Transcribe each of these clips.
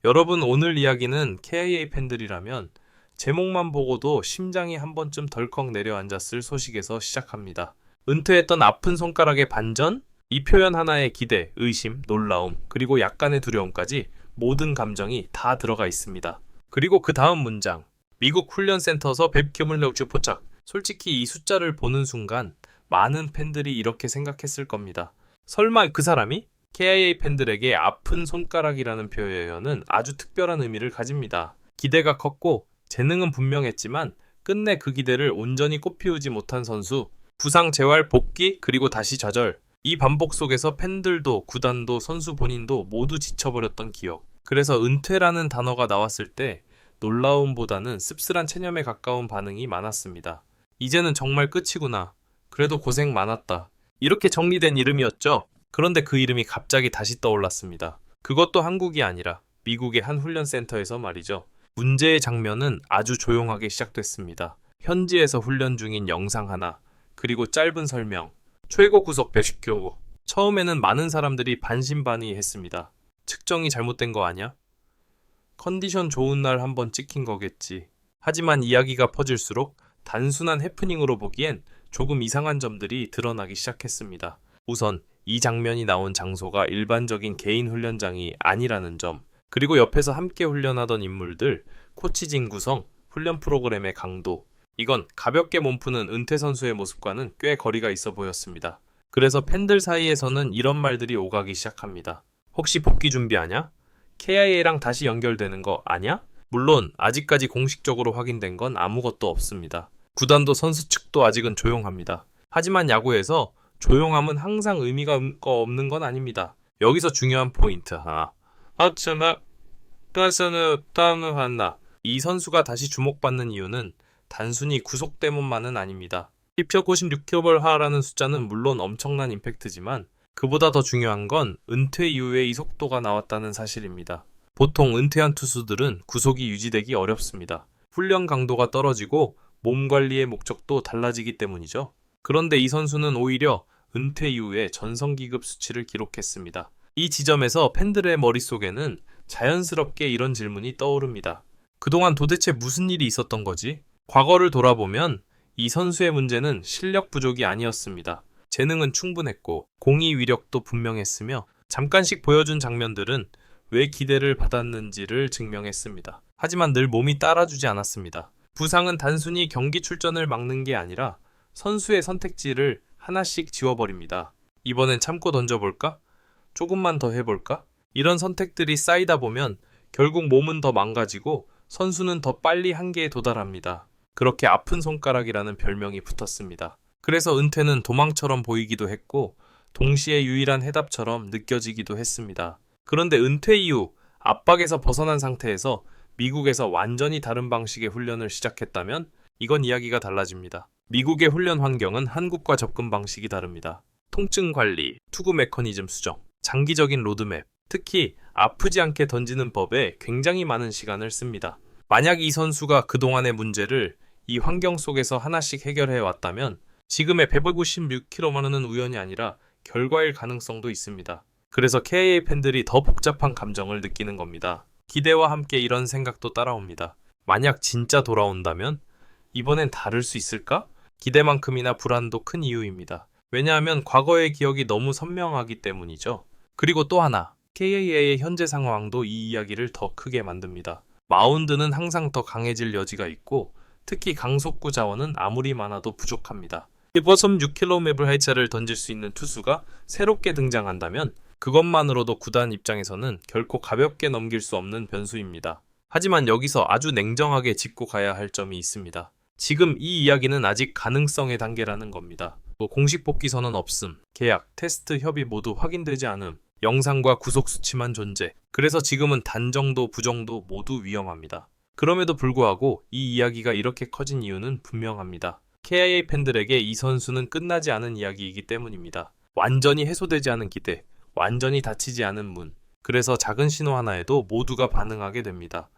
여러분, 오늘 이야기는 KIA 팬들이라면 제목만 보고도 심장이 한 번쯤 덜컥 내려앉았을 소식에서 시작합니다. 은퇴했던 아픈 손가락의 반전? 이 표현 하나에 기대, 의심, 놀라움, 그리고 약간의 두려움까지 모든 감정이 다 들어가 있습니다. 그리고 그 다음 문장. 미국 훈련센터에서 뵙기물레우주 포착. 솔직히 이 숫자를 보는 순간 많은 팬들이 이렇게 생각했을 겁니다. 설마 그 사람이? KIA 팬들에게 아픈 손가락이라는 표현은 아주 특별한 의미를 가집니다. 기대가 컸고 재능은 분명했지만 끝내 그 기대를 온전히 꽃피우지 못한 선수, 부상 재활 복귀 그리고 다시 좌절. 이 반복 속에서 팬들도 구단도 선수 본인도 모두 지쳐버렸던 기억. 그래서 은퇴라는 단어가 나왔을 때 놀라움보다는 씁쓸한 체념에 가까운 반응이 많았습니다. 이제는 정말 끝이구나. 그래도 고생 많았다. 이렇게 정리된 이름이었죠. 그런데 그 이름이 갑자기 다시 떠올랐습니다. 그것도 한국이 아니라 미국의 한 훈련센터에서 말이죠. 문제의 장면은 아주 조용하게 시작됐습니다. 현지에서 훈련 중인 영상 하나, 그리고 짧은 설명, 최고 구속 110km. 처음에는 많은 사람들이 반신반의했습니다. 측정이 잘못된 거 아냐? 컨디션 좋은 날 한번 찍힌 거겠지. 하지만 이야기가 퍼질수록 단순한 해프닝으로 보기엔 조금 이상한 점들이 드러나기 시작했습니다. 우선 이 장면이 나온 장소가 일반적인 개인 훈련장이 아니라는 점, 그리고 옆에서 함께 훈련하던 인물들, 코치진 구성, 훈련 프로그램의 강도, 이건 가볍게 몸푸는 은퇴 선수의 모습과는 꽤 거리가 있어 보였습니다. 그래서 팬들 사이에서는 이런 말들이 오가기 시작합니다. 혹시 복귀 준비하냐? KIA랑 다시 연결되는 거 아냐? 물론 아직까지 공식적으로 확인된 건 아무것도 없습니다. 구단도 선수 측도 아직은 조용합니다. 하지만 야구에서 조용함은 항상 의미가 없는 건 아닙니다. 여기서 중요한 포인트 하나. 이 선수가 다시 주목받는 이유는 단순히 구속 때문만은 아닙니다. 96km/h라는 숫자는 물론 엄청난 임팩트지만 그보다 더 중요한 건 은퇴 이후에 이 속도가 나왔다는 사실입니다. 보통 은퇴한 투수들은 구속이 유지되기 어렵습니다. 훈련 강도가 떨어지고 몸 관리의 목적도 달라지기 때문이죠. 그런데 이 선수는 오히려 은퇴 이후에 전성기급 수치를 기록했습니다. 이 지점에서 팬들의 머릿속에는 자연스럽게 이런 질문이 떠오릅니다. 그동안 도대체 무슨 일이 있었던 거지? 과거를 돌아보면 이 선수의 문제는 실력 부족이 아니었습니다. 재능은 충분했고 공이 위력도 분명했으며 잠깐씩 보여준 장면들은 왜 기대를 받았는지를 증명했습니다. 하지만 늘 몸이 따라주지 않았습니다. 부상은 단순히 경기 출전을 막는 게 아니라 선수의 선택지를 하나씩 지워버립니다. 이번엔 참고 던져볼까? 조금만 더 해볼까? 이런 선택들이 쌓이다 보면 결국 몸은 더 망가지고 선수는 더 빨리 한계에 도달합니다. 그렇게 아픈 손가락이라는 별명이 붙었습니다. 그래서 은퇴는 도망처럼 보이기도 했고 동시에 유일한 해답처럼 느껴지기도 했습니다. 그런데 은퇴 이후 압박에서 벗어난 상태에서 미국에서 완전히 다른 방식의 훈련을 시작했다면 이건 이야기가 달라집니다. 미국의 훈련 환경은 한국과 접근 방식이 다릅니다. 통증 관리, 투구 메커니즘 수정, 장기적인 로드맵, 특히 아프지 않게 던지는 법에 굉장히 많은 시간을 씁니다. 만약 이 선수가 그동안의 문제를 이 환경 속에서 하나씩 해결해 왔다면 지금의 156km만은 우연이 아니라 결과일 가능성도 있습니다. 그래서 KIA 팬들이 더 복잡한 감정을 느끼는 겁니다. 기대와 함께 이런 생각도 따라옵니다. 만약 진짜 돌아온다면 이번엔 다를 수 있을까? 기대만큼이나 불안도 큰 이유입니다. 왜냐하면 과거의 기억이 너무 선명하기 때문이죠. 그리고 또 하나, KIA의 현재 상황도 이 이야기를 더 크게 만듭니다. 마운드는 항상 더 강해질 여지가 있고 특히 강속구 자원은 아무리 많아도 부족합니다. 1.6km/h를 던질 수 있는 투수가 새롭게 등장한다면 그것만으로도 구단 입장에서는 결코 가볍게 넘길 수 없는 변수입니다. 하지만 여기서 아주 냉정하게 짚고 가야 할 점이 있습니다. 지금 이 이야기는 아직 가능성의 단계라는 겁니다. 공식 복귀 선언 없음, 계약, 테스트 협의 모두 확인되지 않음, 영상과 구속 수치만 존재. 그래서 지금은 단정도 부정도 모두 위험합니다. 그럼에도 불구하고 이 이야기가 이렇게 커진 이유는 분명합니다. KIA 팬들에게 이 선수는 끝나지 않은 이야기이기 때문입니다. 완전히 해소되지 않은 기대, 완전히 닫히지 않은 문. 그래서 작은 신호 하나에도 모두가 반응하게 됩니다.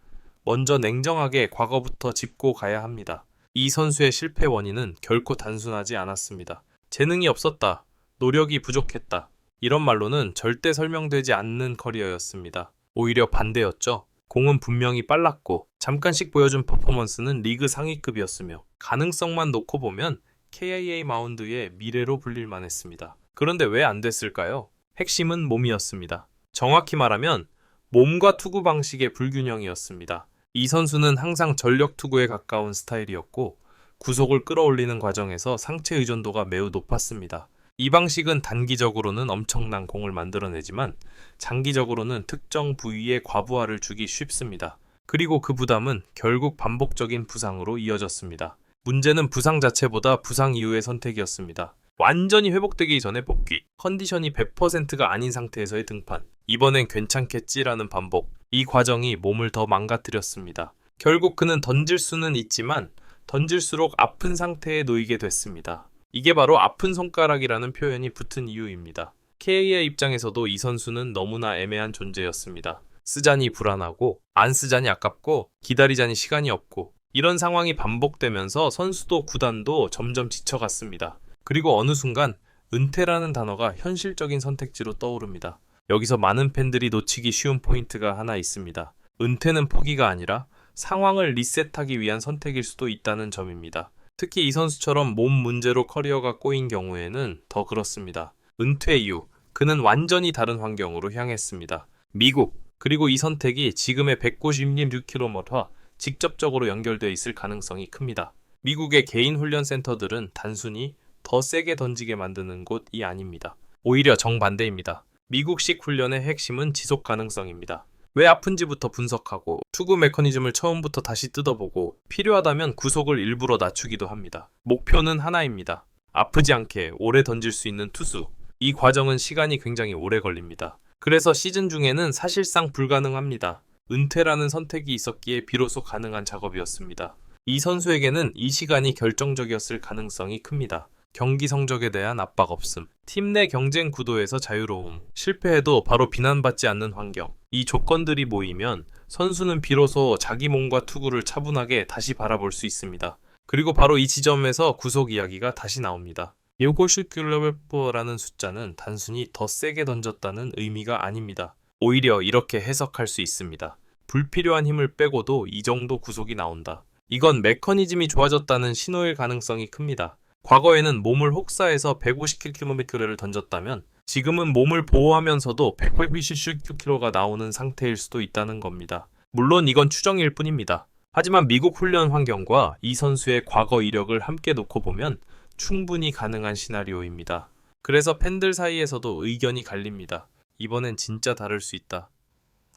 먼저 냉정하게 과거부터 짚고 가야 합니다. 이 선수의 실패 원인은 결코 단순하지 않았습니다. 재능이 없었다. 노력이 부족했다. 이런 말로는 절대 설명되지 않는 커리어였습니다. 오히려 반대였죠. 공은 분명히 빨랐고 잠깐씩 보여준 퍼포먼스는 리그 상위급이었으며 가능성만 놓고 보면 KIA 마운드의 미래로 불릴 만했습니다. 그런데 왜 안 됐을까요? 핵심은 몸이었습니다. 정확히 말하면 몸과 투구 방식의 불균형이었습니다. 이 선수는 항상 전력 투구에 가까운 스타일이었고 구속을 끌어올리는 과정에서 상체 의존도가 매우 높았습니다. 이 방식은 단기적으로는 엄청난 공을 만들어내지만 장기적으로는 특정 부위에 과부하를 주기 쉽습니다. 그리고 그 부담은 결국 반복적인 부상으로 이어졌습니다. 문제는 부상 자체보다 부상 이후의 선택이었습니다. 완전히 회복되기 전에 복귀, 컨디션이 100%가 아닌 상태에서의 등판, 이번엔 괜찮겠지라는 반복, 이 과정이 몸을 더 망가뜨렸습니다. 결국 그는 던질 수는 있지만 던질수록 아픈 상태에 놓이게 됐습니다. 이게 바로 아픈 손가락이라는 표현이 붙은 이유입니다. KA의 입장에서도 이 선수는 너무나 애매한 존재였습니다. 쓰자니 불안하고 안 쓰자니 아깝고 기다리자니 시간이 없고 이런 상황이 반복되면서 선수도 구단도 점점 지쳐갔습니다. 그리고 어느 순간 은퇴라는 단어가 현실적인 선택지로 떠오릅니다. 여기서 많은 팬들이 놓치기 쉬운 포인트가 하나 있습니다. 은퇴는 포기가 아니라 상황을 리셋하기 위한 선택일 수도 있다는 점입니다. 특히 이 선수처럼 몸 문제로 커리어가 꼬인 경우에는 더 그렇습니다. 은퇴 이후 그는 완전히 다른 환경으로 향했습니다. 미국, 그리고 이 선택이 지금의 196km와 직접적으로 연결되어 있을 가능성이 큽니다. 미국의 개인 훈련 센터들은 단순히 더 세게 던지게 만드는 곳이 아닙니다. 오히려 정반대입니다. 미국식 훈련의 핵심은 지속 가능성입니다. 왜 아픈지부터 분석하고 투구 메커니즘을 처음부터 다시 뜯어보고 필요하다면 구속을 일부러 낮추기도 합니다. 목표는 하나입니다. 아프지 않게 오래 던질 수 있는 투수. 이 과정은 시간이 굉장히 오래 걸립니다. 그래서 시즌 중에는 사실상 불가능합니다. 은퇴라는 선택이 있었기에 비로소 가능한 작업이었습니다. 이 선수에게는 이 시간이 결정적이었을 가능성이 큽니다. 경기 성적에 대한 압박 없음, 팀 내 경쟁 구도에서 자유로움, 실패해도 바로 비난받지 않는 환경, 이 조건들이 모이면 선수는 비로소 자기 몸과 투구를 차분하게 다시 바라볼 수 있습니다. 그리고 바로 이 지점에서 구속 이야기가 다시 나옵니다. 요고슈클러베퍼라는 숫자는 단순히 더 세게 던졌다는 의미가 아닙니다. 오히려 이렇게 해석할 수 있습니다. 불필요한 힘을 빼고도 이 정도 구속이 나온다. 이건 메커니즘이 좋아졌다는 신호일 가능성이 큽니다. 과거에는 몸을 혹사해서 150km를 던졌다면 지금은 몸을 보호하면서도 180km가 나오는 상태일 수도 있다는 겁니다. 물론 이건 추정일 뿐입니다. 하지만 미국 훈련 환경과 이 선수의 과거 이력을 함께 놓고 보면 충분히 가능한 시나리오입니다. 그래서 팬들 사이에서도 의견이 갈립니다. 이번엔 진짜 다를 수 있다.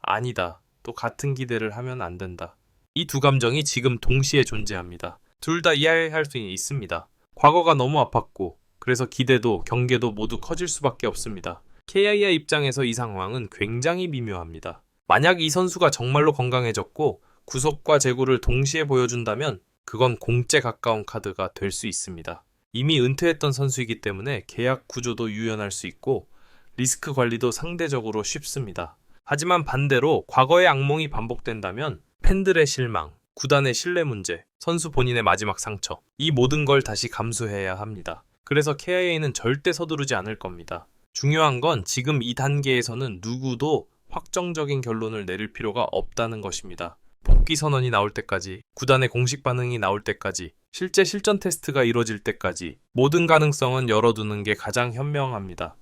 아니다. 또 같은 기대를 하면 안 된다. 이 두 감정이 지금 동시에 존재합니다. 둘 다 이해할 수 있습니다. 과거가 너무 아팠고 그래서 기대도 경계도 모두 커질 수밖에 없습니다. KIA 입장에서 이 상황은 굉장히 미묘합니다. 만약 이 선수가 정말로 건강해졌고 구속과 제구를 동시에 보여준다면 그건 공짜에 가까운 카드가 될 수 있습니다. 이미 은퇴했던 선수이기 때문에 계약 구조도 유연할 수 있고 리스크 관리도 상대적으로 쉽습니다. 하지만 반대로 과거의 악몽이 반복된다면 팬들의 실망, 구단의 신뢰 문제, 선수 본인의 마지막 상처, 이 모든 걸 다시 감수해야 합니다. 그래서 KIA는 절대 서두르지 않을 겁니다. 중요한 건 지금 이 단계에서는 누구도 확정적인 결론을 내릴 필요가 없다는 것입니다. 복귀 선언이 나올 때까지, 구단의 공식 반응이 나올 때까지, 실제 실전 테스트가 이루어질 때까지 모든 가능성은 열어두는 게 가장 현명합니다.